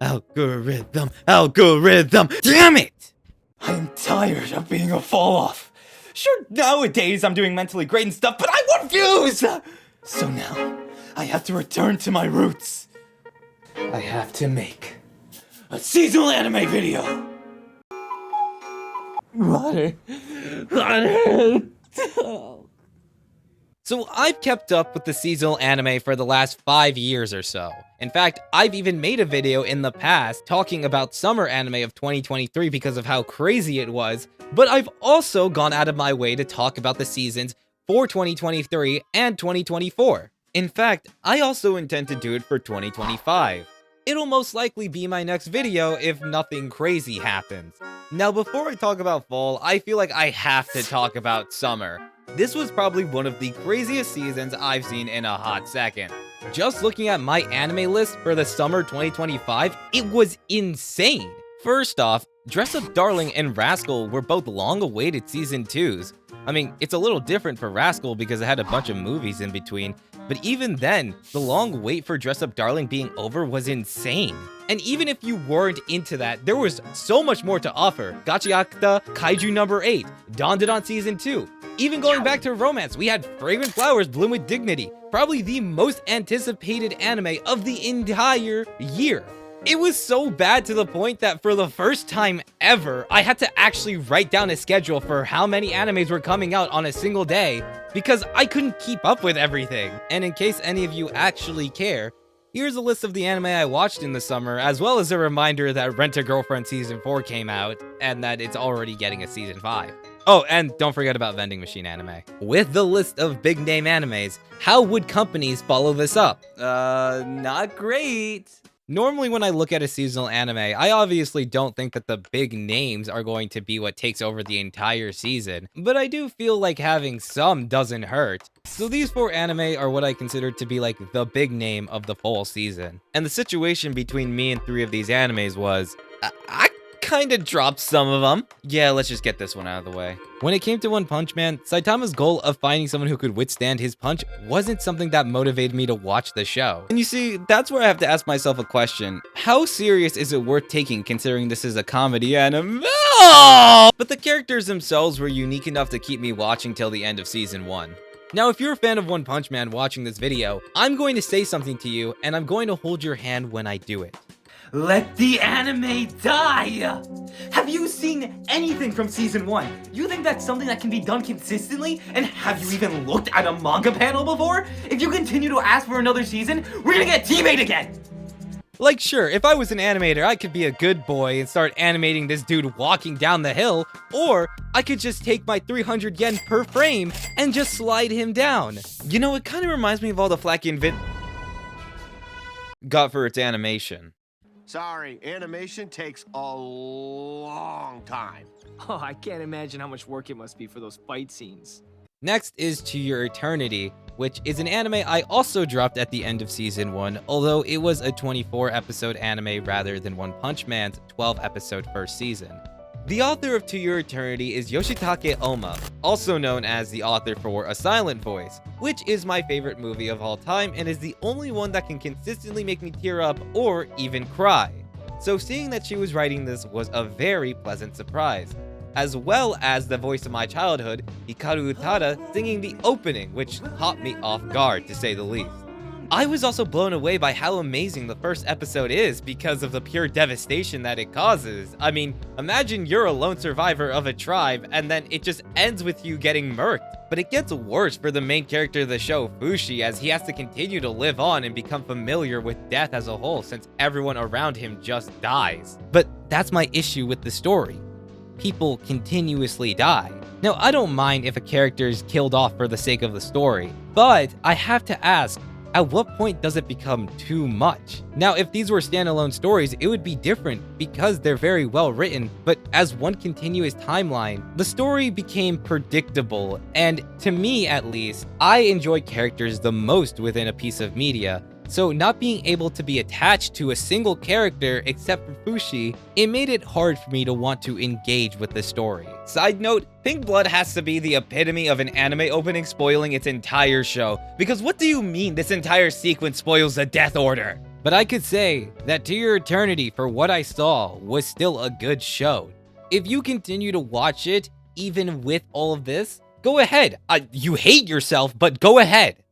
Algorithm. Damn it! I am tired of being a fall-off. Sure, nowadays I'm doing mentally great and stuff, but I refuse! So now, I have to return to my roots. I have to make a seasonal anime video. Water. So I've kept up with the seasonal anime for the last 5 years or so. In fact, I've even made a video in the past talking about summer anime of 2023 because of how crazy it was, but I've also gone out of my way to talk about the seasons for 2023 and 2024. In fact, I also intend to do it for 2025. It'll most likely be my next video if nothing crazy happens. Now, before I talk about fall, I feel like I have to talk about summer. This was probably one of the craziest seasons I've seen in a hot second. Just looking at my anime list for the summer 2025, it was insane. First off, Dress Up Darling and Rascal were both long-awaited season 2s. I mean, it's a little different for Rascal because it had a bunch of movies in between, but even then, the long wait for Dress Up Darling being over was insane. And even if you weren't into that, there was so much more to offer. Gachiakta Kaiju number 8, Dandadan season 2. Even going back to romance, we had Fragrant Flowers Bloom with Dignity, probably the most anticipated anime of the entire year. It was so bad to the point that for the first time ever, I had to actually write down a schedule for how many animes were coming out on a single day because I couldn't keep up with everything. And in case any of you actually care, here's a list of the anime I watched in the summer, as well as a reminder that Rent-a-Girlfriend Season 4 came out, and that it's already getting a Season 5. Oh, and don't forget about Vending Machine Anime. With the list of big-name animes, how would companies follow this up? Not great. Normally when I look at a seasonal anime, I obviously don't think that the big names are going to be what takes over the entire season, but I do feel like having some doesn't hurt. So these 4 anime are what I consider to be like the big name of the fall season. And the situation between me and 3 of these animes was, I kind of dropped some of them. Yeah, let's just get this one out of the way. When it came to One Punch Man, Saitama's goal of finding someone who could withstand his punch wasn't something that motivated me to watch the show. And you see, that's where I have to ask myself a question. How serious is it worth taking considering this is a comedy anime? But the characters themselves were unique enough to keep me watching till the end of season 1. Now, if you're a fan of One Punch Man watching this video, I'm going to say something to you, and I'm going to hold your hand when I do it. Let the anime die! Have you seen anything from season 1? You think that's something that can be done consistently? And have you even looked at a manga panel before? If you continue to ask for another season, we're gonna get teammate again! Like, sure, if I was an animator, I could be a good boy and start animating this dude walking down the hill, or I could just take my 300 yen per frame and just slide him down. You know, it kind of reminds me of all the flack got for its animation. Sorry, animation takes a long time. Oh, I can't imagine how much work it must be for those fight scenes. Next is To Your Eternity, which is an anime I also dropped at the end of season 1, although it was a 24-episode anime rather than One Punch Man's 12-episode first season. The author of To Your Eternity is Yoshitake Oma, also known as the author for A Silent Voice, which is my favorite movie of all time and is the only one that can consistently make me tear up or even cry. So seeing that she was writing this was a very pleasant surprise, as well as the voice of my childhood, Hikaru Utada, singing the opening, which caught me off guard to say the least. I was also blown away by how amazing the first episode is because of the pure devastation that it causes. I mean, imagine you're a lone survivor of a tribe and then it just ends with you getting murked. But it gets worse for the main character of the show, Fushi, as he has to continue to live on and become familiar with death as a whole since everyone around him just dies. But that's my issue with the story. People continuously die. Now, I don't mind if a character is killed off for the sake of the story, but I have to ask, at what point does it become too much? Now, if these were standalone stories, it would be different because they're very well written, but as one continuous timeline, the story became predictable, and to me at least, I enjoy characters the most within a piece of media. So not being able to be attached to a single character except for Fushi, it made it hard for me to want to engage with the story. Side note, Pink Blood has to be the epitome of an anime opening spoiling its entire show, because what do you mean this entire sequence spoils the Death Order? but I could say that To Your Eternity, for what I saw, was still a good show. If you continue to watch it, even with all of this, go ahead. You hate yourself, but go ahead.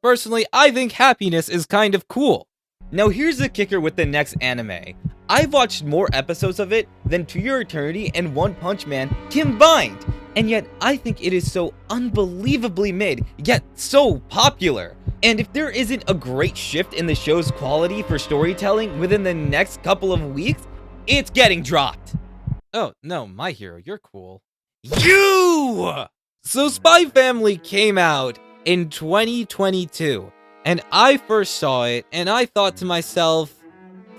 Personally, I think Happiness is kind of cool. Now here's the kicker with the next anime. I've watched more episodes of it than To Your Eternity and One Punch Man combined, and yet I think it is so unbelievably mid, yet so popular. And if there isn't a great shift in the show's quality for storytelling within the next couple of weeks, it's getting dropped. Oh, no, My Hero, you're cool. You! So Spy Family came out in 2022, and I first saw it, and I thought to myself,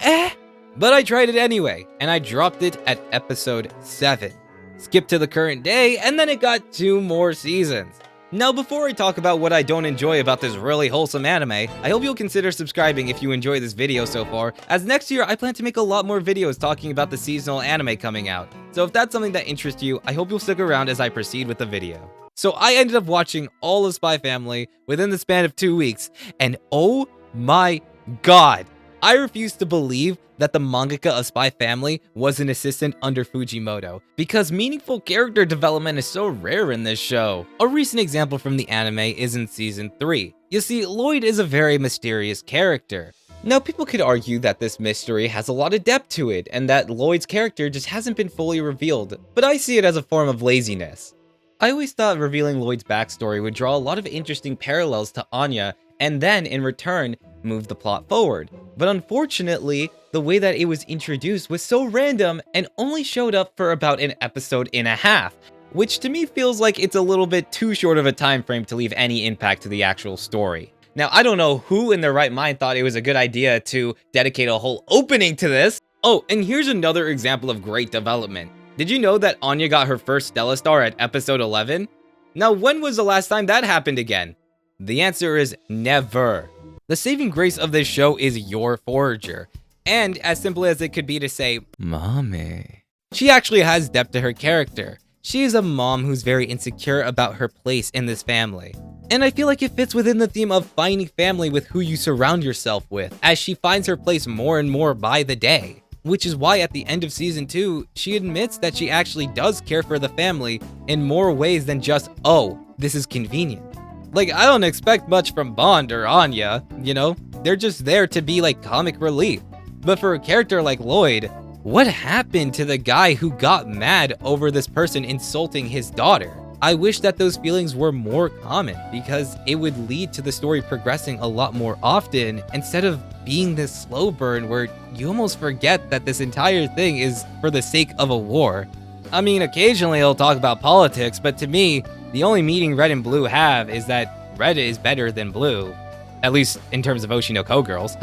but I tried it anyway, and I dropped it at episode 7. Skipped to the current day, and then it got 2 more seasons. Now, before I talk about what I don't enjoy about this really wholesome anime, I hope you'll consider subscribing if you enjoy this video so far, as next year I plan to make a lot more videos talking about the seasonal anime coming out. So if that's something that interests you, I hope you'll stick around as I proceed with the video. So I ended up watching all of Spy Family within the span of 2 weeks, and oh my god, I refuse to believe that the mangaka of Spy Family was an assistant under Fujimoto, because meaningful character development is so rare in this show. A recent example from the anime is in season 3. You see, Lloyd is a very mysterious character. Now, people could argue that this mystery has a lot of depth to it, and that Lloyd's character just hasn't been fully revealed, but I see it as a form of laziness. I always thought revealing Lloyd's backstory would draw a lot of interesting parallels to Anya, and then, in return, move the plot forward. But unfortunately, the way that it was introduced was so random and only showed up for about an episode and a half, which to me feels like it's a little bit too short of a time frame to leave any impact to the actual story. Now, I don't know who in their right mind thought it was a good idea to dedicate a whole opening to this. Oh, and here's another example of great development. Did you know that Anya got her first Stella Star at episode 11? Now, when was the last time that happened again? The answer is never. The saving grace of this show is your forager, and as simple as it could be to say, Mommy. She actually has depth to her character. She is a mom who's very insecure about her place in this family. And I feel like it fits within the theme of finding family with who you surround yourself with, as she finds her place more and more by the day. Which is why at the end of season 2, she admits that she actually does care for the family in more ways than just, oh, this is convenient. Like, I don't expect much from Bond or Anya, you know? They're just there to be like comic relief. But for a character like Lloyd, what happened to the guy who got mad over this person insulting his daughter? I wish that those feelings were more common, because it would lead to the story progressing a lot more often instead of being this slow burn where you almost forget that this entire thing is for the sake of a war. I mean, occasionally he'll talk about politics, but to me, the only meaning Red and Blue have is that Red is better than Blue. At least in terms of Oshinoko girls.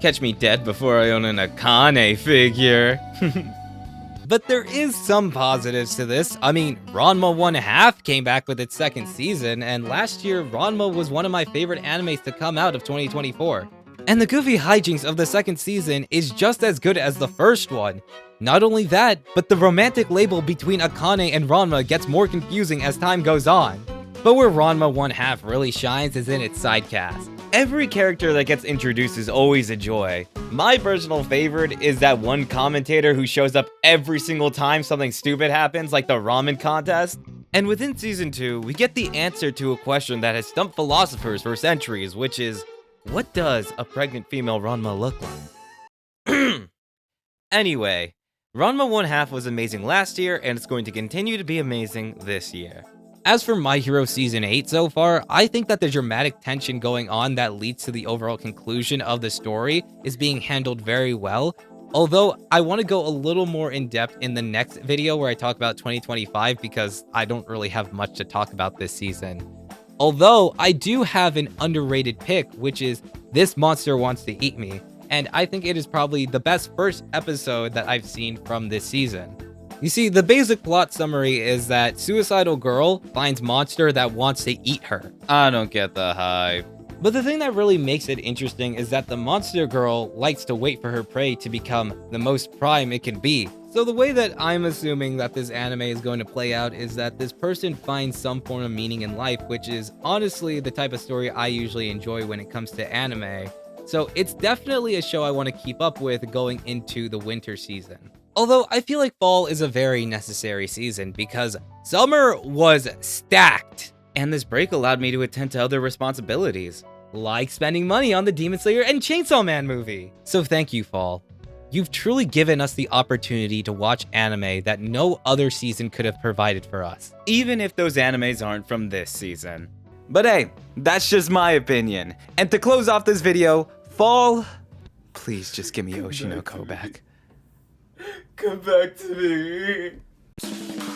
Catch me dead before I own an Akane figure. But there is some positives to this. I mean, Ranma 1/2 came back with its 2nd season, and last year, Ranma was one of my favorite animes to come out of 2024. And the goofy hijinks of the 2nd season is just as good as the first one. Not only that, but the romantic label between Akane and Ranma gets more confusing as time goes on. But where Ranma 1/2 really shines is in its side cast. Every character that gets introduced is always a joy. My personal favorite is that one commentator who shows up every single time something stupid happens, like the ramen contest. And within season 2, we get the answer to a question that has stumped philosophers for centuries, which is, what does a pregnant female Ranma look like? Anyway, Ranma 1/2 was amazing last year, and it's going to continue to be amazing this year. As for My Hero Season 8 so far, I think that the dramatic tension going on that leads to the overall conclusion of the story is being handled very well, although I want to go a little more in depth in the next video where I talk about 2025 because I don't really have much to talk about this season. Although, I do have an underrated pick, which is This Monster Wants to Eat Me, and I think it is probably the best first episode that I've seen from this season. You see, the basic plot summary is that suicidal girl finds monster that wants to eat her. I don't get the hype. But the thing that really makes it interesting is that the monster girl likes to wait for her prey to become the most prime it can be. So the way that I'm assuming that this anime is going to play out is that this person finds some form of meaning in life, which is honestly the type of story I usually enjoy when it comes to anime. So it's definitely a show I want to keep up with going into the winter season. Although I feel like fall is a very necessary season because summer was stacked. And this break allowed me to attend to other responsibilities, like spending money on the Demon Slayer and Chainsaw Man movie. So thank you, fall. You've truly given us the opportunity to watch anime that no other season could have provided for us. Even if those animes aren't from this season. But hey, that's just my opinion. And to close off this video, fall, please just give me Oshinoko back. Come back to me.